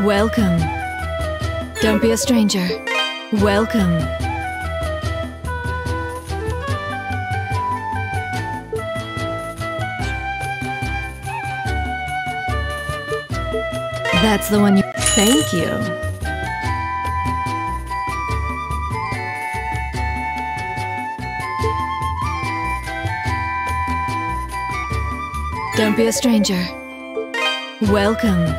Welcome. Don't be a stranger. Welcome. That's the one you... Thank you. Don't be a stranger. Welcome.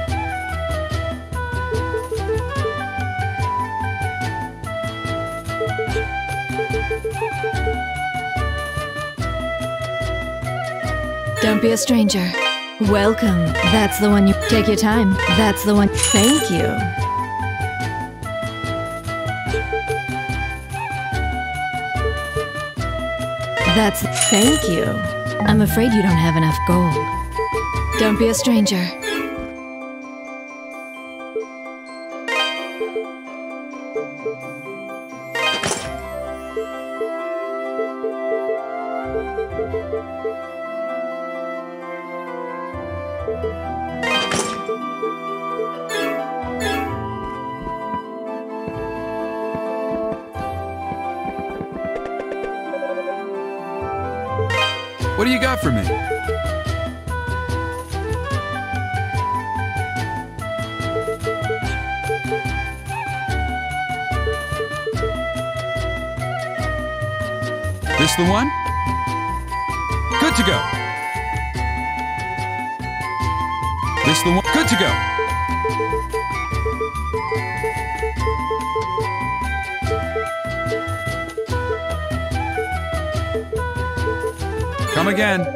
Don't be a stranger. Welcome. That's the one you... Take your time. That's the one... Thank you. That's... Thank you. I'm afraid you don't have enough gold. Don't be a stranger. What do you got for me? This the one? Good to go. This the one? Good to go. Come again.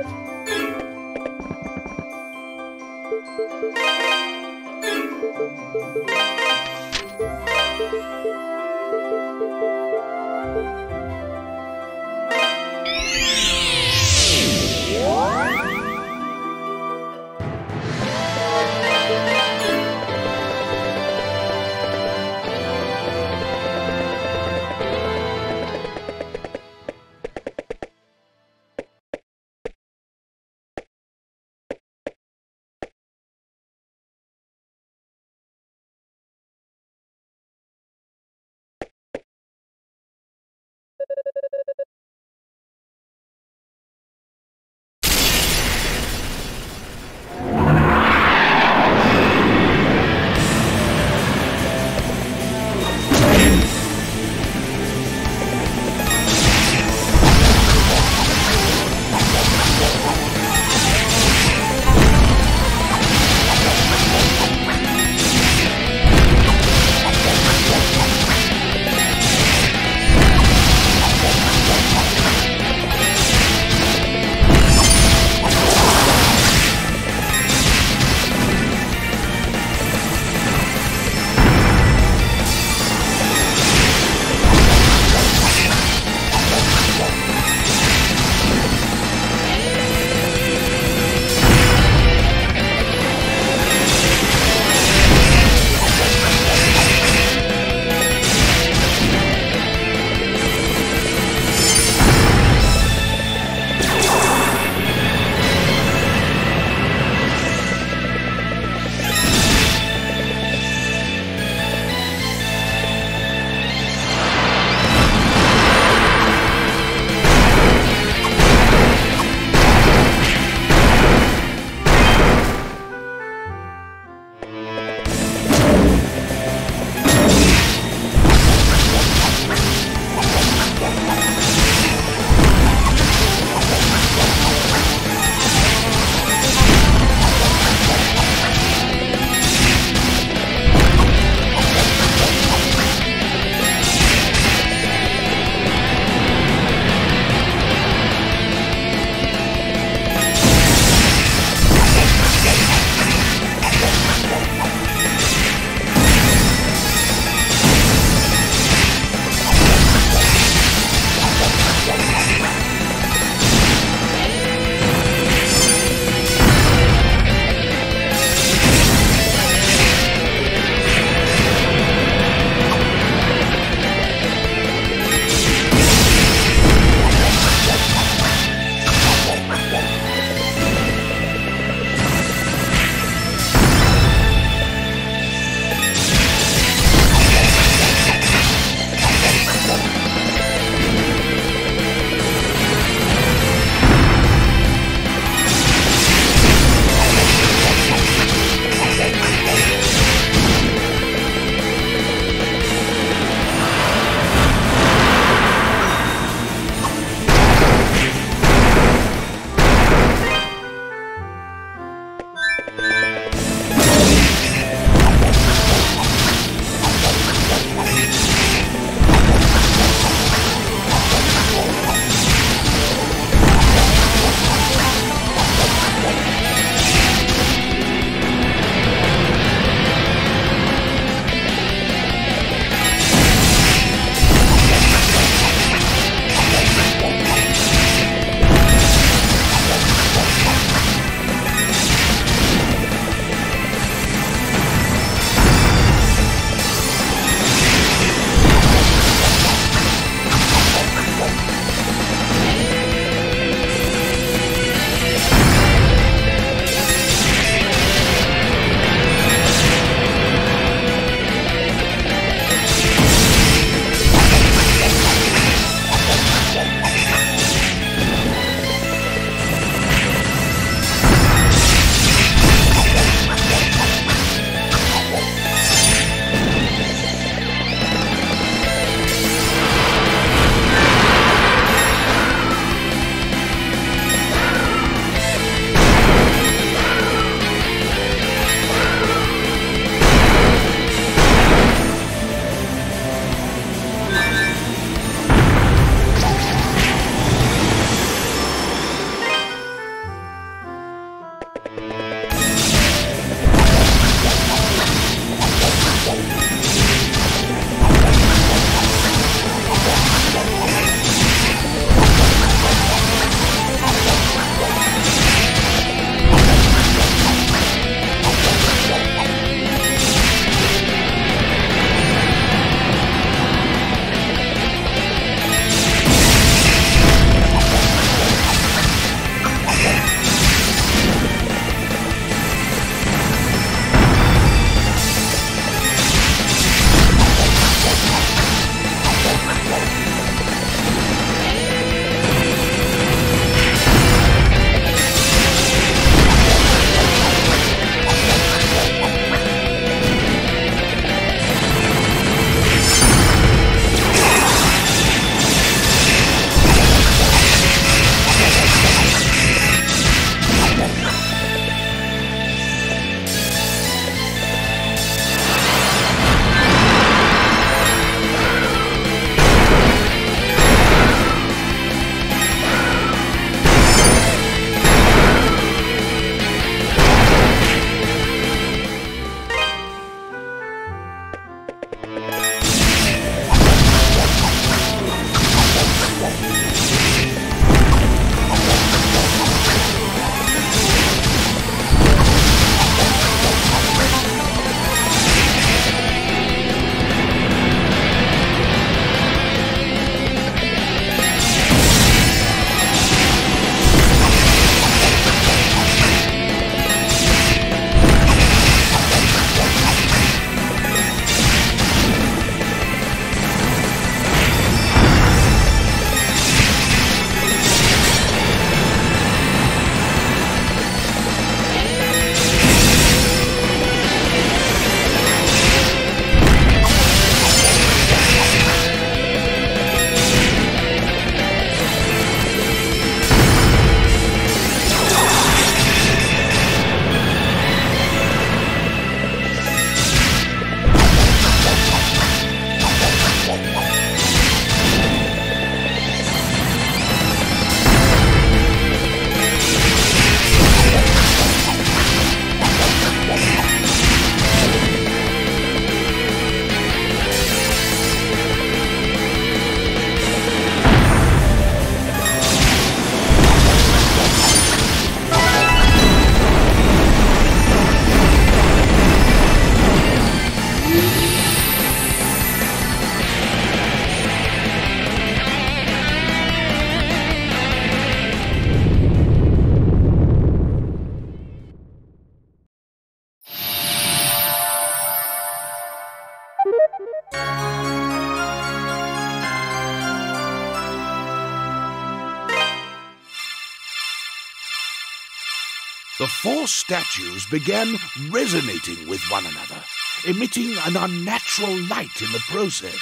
The four statues began resonating with one another, emitting an unnatural light in the process.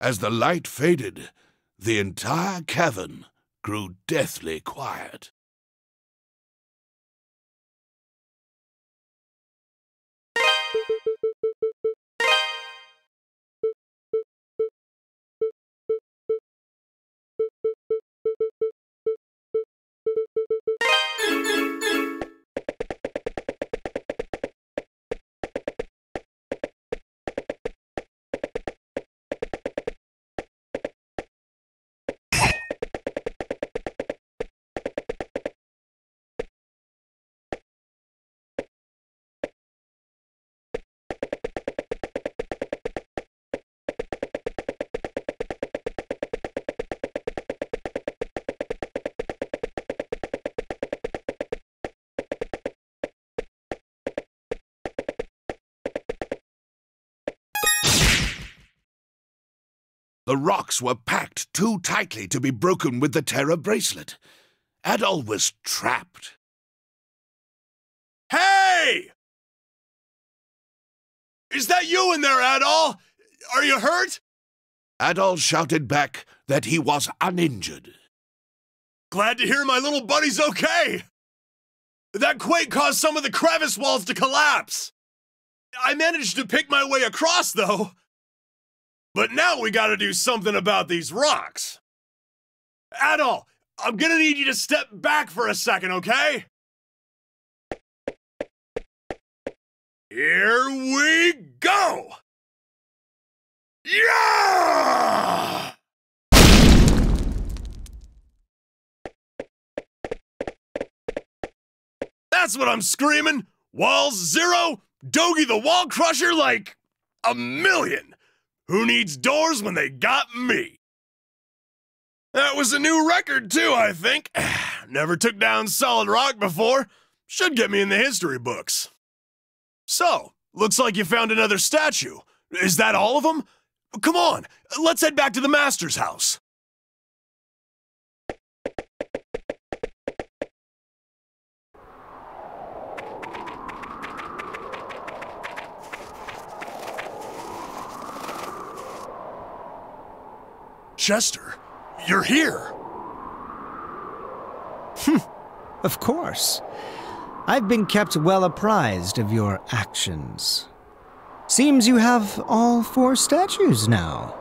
As the light faded, the entire cavern grew deathly quiet. The rocks were packed too tightly to be broken with the Terra bracelet. Adol was trapped. Hey! Is that you in there, Adol? Are you hurt? Adol shouted back that he was uninjured. Glad to hear my little buddy's okay. That quake caused some of the crevice walls to collapse. I managed to pick my way across, though. But now we gotta do something about these rocks. Adol, I'm gonna need you to step back for a second, okay? Here we go! Yeah! That's what I'm screaming! Walls 0, Dogie the Wall Crusher like a million! Who needs doors when they got me? That was a new record, too, I think. Never took down solid rock before. Should get me in the history books. So, looks like you found another statue. Is that all of them? Come on, let's head back to the Master's house. Chester, you're here. Of course. I've been kept well apprised of your actions. Seems you have all 4 statues now.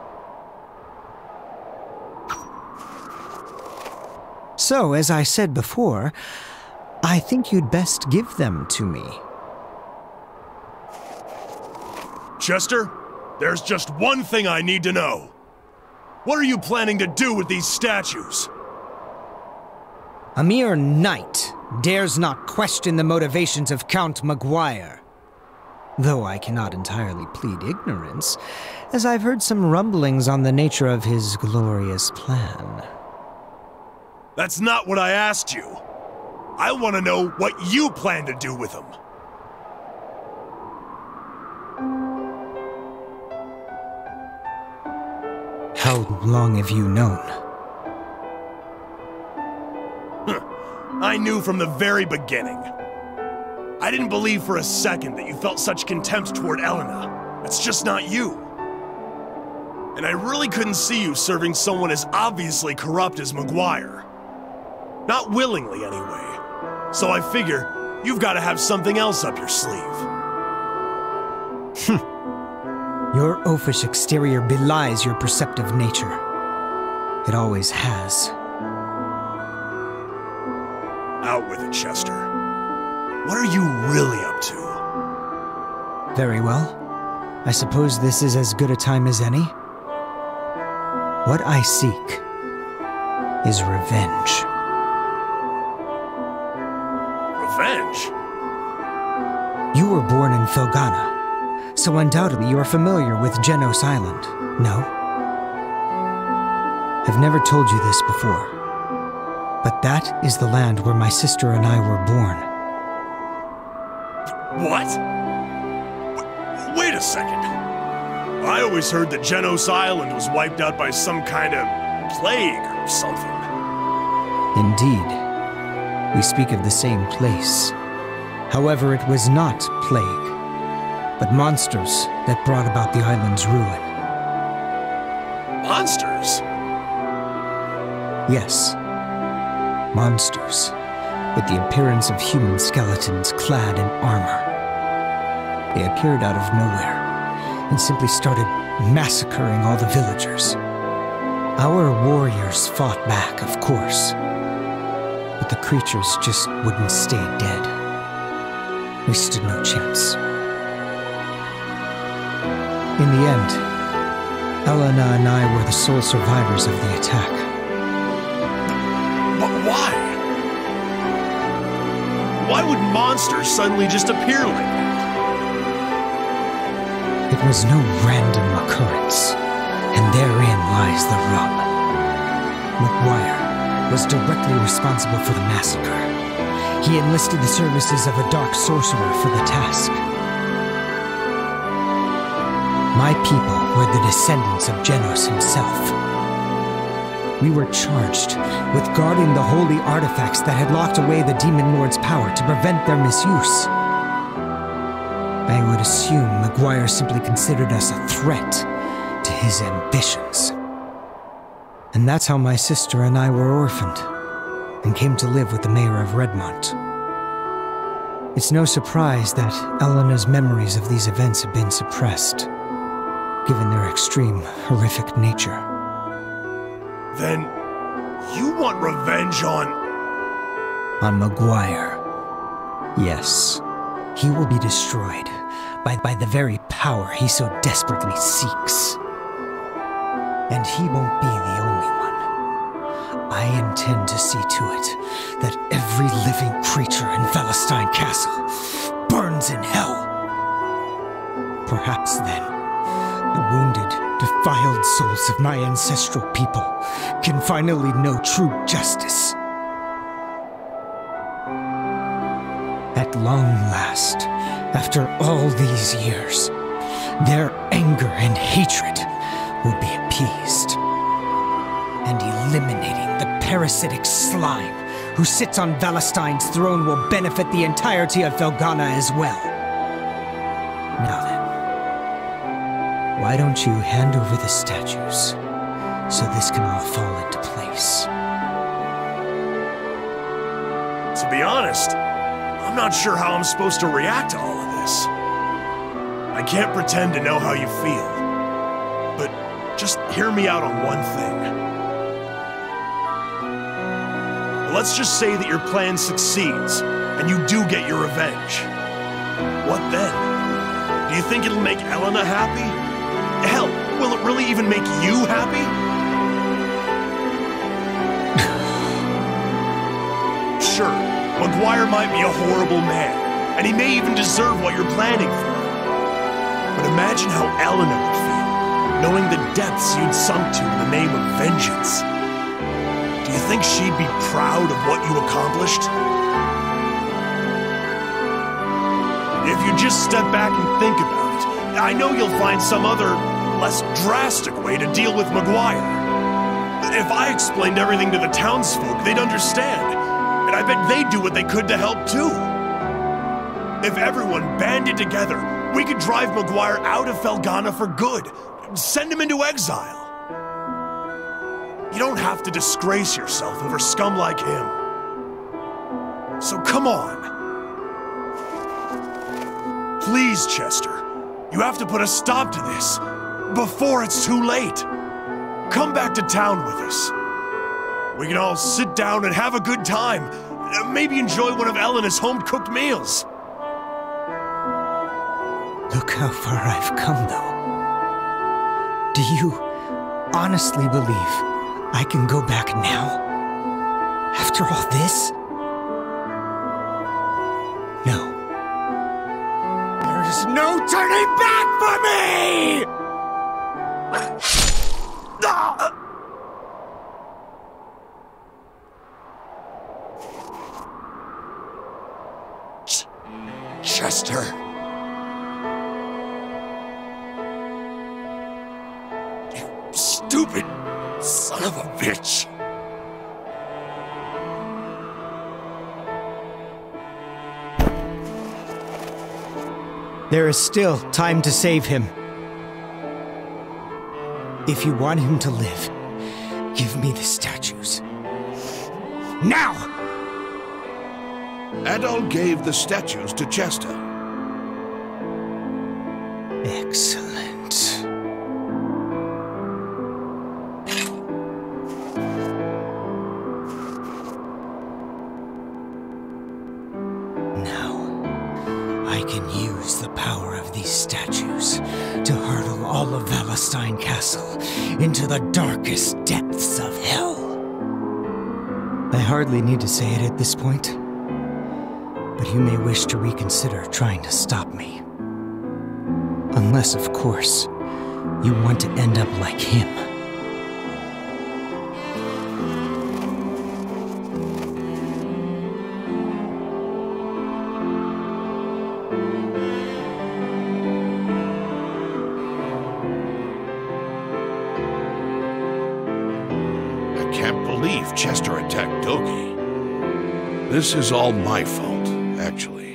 So, as I said before, I think you'd best give them to me. Chester, there's just one thing I need to know. What are you planning to do with these statues? A mere knight dares not question the motivations of Count Maguire. Though I cannot entirely plead ignorance, as I've heard some rumblings on the nature of his glorious plan. That's not what I asked you. I want to know what you plan to do with them. How long have you known? I knew from the very beginning. I didn't believe for a second that you felt such contempt toward Elena. That's just not you. And I really couldn't see you serving someone as obviously corrupt as Maguire. Not willingly, anyway. So I figure you've got to have something else up your sleeve. Your oafish exterior belies your perceptive nature. It always has. Out with it, Chester. What are you really up to? Very well. I suppose this is as good a time as any. What I seek is revenge. Revenge? You were born in Felghana, so undoubtedly you are familiar with Genos Island, no? I've never told you this before, But that is the land where my sister and I were born. What? Wait a second. I always heard that Genos Island was wiped out by some kind of plague or something. Indeed. We speak of the same place. However, it was not plague, but monsters that brought about the island's ruin. Monsters? Yes. Monsters, with the appearance of human skeletons clad in armor. They appeared out of nowhere and simply started massacring all the villagers. Our warriors fought back, of course, but the creatures just wouldn't stay dead. We stood no chance. In the end, Felghana and I were the sole survivors of the attack. But why? Why would monsters suddenly just appear like that? It was no random occurrence, and therein lies the rub. McGuire was directly responsible for the massacre. He enlisted the services of a dark sorcerer for the task. My people were the descendants of Genos himself. We were charged with guarding the holy artifacts that had locked away the Demon Lord's power to prevent their misuse. I would assume McGuire simply considered us a threat to his ambitions. And that's how my sister and I were orphaned, and came to live with the mayor of Redmont. It's no surprise that Elena's memories of these events have been suppressed, given their extreme, horrific nature. Then, you want revenge on McGuire. Yes. He will be destroyed by the very power he so desperately seeks. And he won't be the only one. I intend to see to it that every living creature in Felghana Castle burns in hell. Perhaps then, the wounded, defiled souls of my ancestral people can finally know true justice. At long last, after all these years, their anger and hatred will be appeased. And eliminating the parasitic slime who sits on Valestine's throne will benefit the entirety of Felghana as well. Now then, why don't you hand over the statues so this can all fall into place? To be honest, I'm not sure how I'm supposed to react to all of this. I can't pretend to know how you feel. But just hear me out on one thing. Let's just say that your plan succeeds, and you do get your revenge. What then? Do you think it'll make Elena happy? Hell, will it really even make you happy? Sure, McGuire might be a horrible man, and he may even deserve what you're planning for. But imagine how Elena would feel, knowing the depths you'd sunk to in the name of vengeance. Do you think she'd be proud of what you accomplished? If you just step back and think about it, I know you'll find some other, less drastic way to deal with McGuire. If I explained everything to the townsfolk, they'd understand. And I bet they'd do what they could to help too. If everyone banded together, we could drive McGuire out of Felghana for good. Send him into exile. You don't have to disgrace yourself over scum like him. So come on. Please, Chester. You have to put a stop to this before it's too late. Come back to town with us. We can all sit down and have a good time. Maybe enjoy one of Elena's home-cooked meals. Look how far I've come, though. Do you honestly believe I can go back now? After all this? No. There's no turning back for me! Chester. You stupid son of a bitch. There is still time to save him. If you want him to live, give me the statues. Now! Adol gave the statues to Chester. Excellent. Now, I can use the power of these statues to hurtle all of Valestein Castle into the darkest depths of hell. I hardly need to say it at this point, but you may wish to reconsider trying to stop me. Unless, of course, you want to end up like him. Chester attacked Dogi. This is all my fault, actually.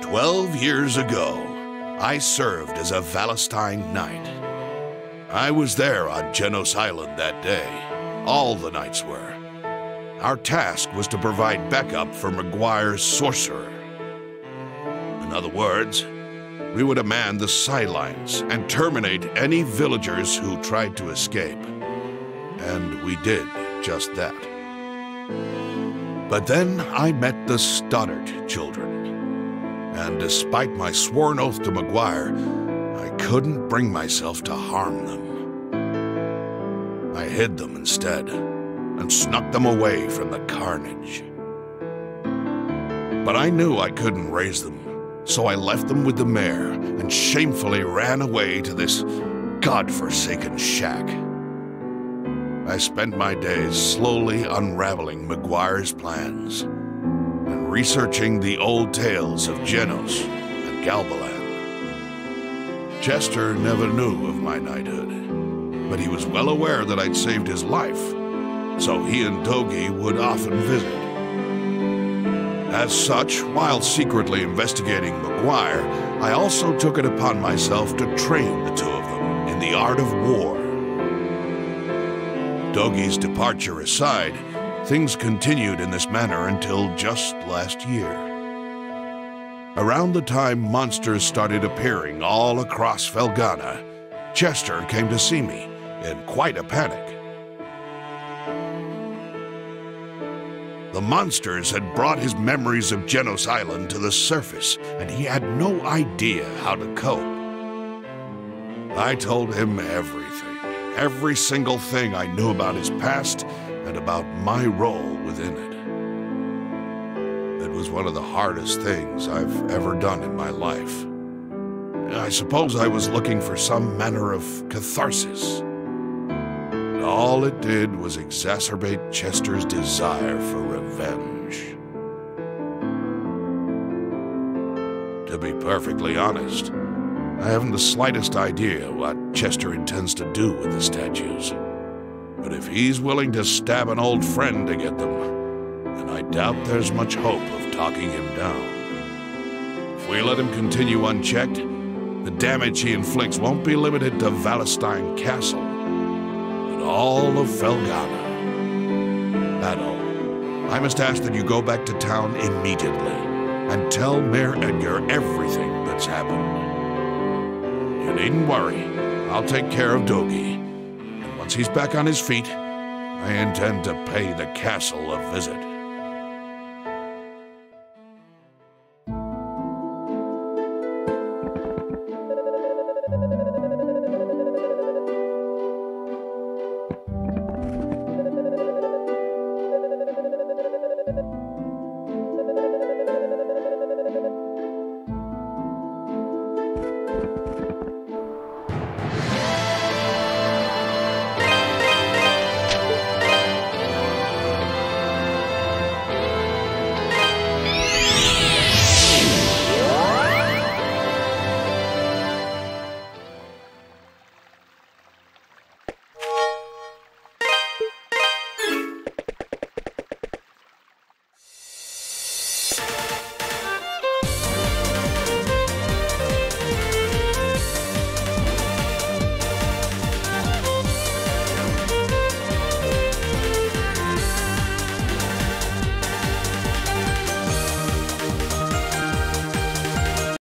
12 years ago, I served as a Valestein Knight. I was there on Genos Island that day. All the knights were. Our task was to provide backup for Maguire's sorcerer. In other words, we would man the sidelines and terminate any villagers who tried to escape. And we did just that. But then I met the Stoddard children. And despite my sworn oath to Maguire, I couldn't bring myself to harm them. I hid them instead, and snuck them away from the carnage. But I knew I couldn't raise them, so I left them with the mayor and shamefully ran away to this godforsaken shack. I spent my days slowly unraveling Maguire's plans and researching the old tales of Genos and Galbaland. Chester never knew of my knighthood, but he was well aware that I'd saved his life, so he and Dogi would often visit. As such, while secretly investigating Maguire, I also took it upon myself to train the two of them in the art of war. Dogi's departure aside, things continued in this manner until just last year. Around the time monsters started appearing all across Felghana, Chester came to see me in quite a panic. The monsters had brought his memories of Genos Island to the surface, and he had no idea how to cope. I told him every single thing I knew about his past and about my role within it. It was one of the hardest things I've ever done in my life. I suppose I was looking for some manner of catharsis. And all it did was exacerbate Chester's desire for revenge. To be perfectly honest, I haven't the slightest idea what Chester intends to do with the statues. But if he's willing to stab an old friend to get them, then I doubt there's much hope of talking him down. If we let him continue unchecked, the damage he inflicts won't be limited to Valestein Castle, but all of Felghana. Adol, I must ask that you go back to town immediately and tell Mayor Edgar everything that's happened. You needn't worry. I'll take care of Dogi. Once he's back on his feet, I intend to pay the castle a visit.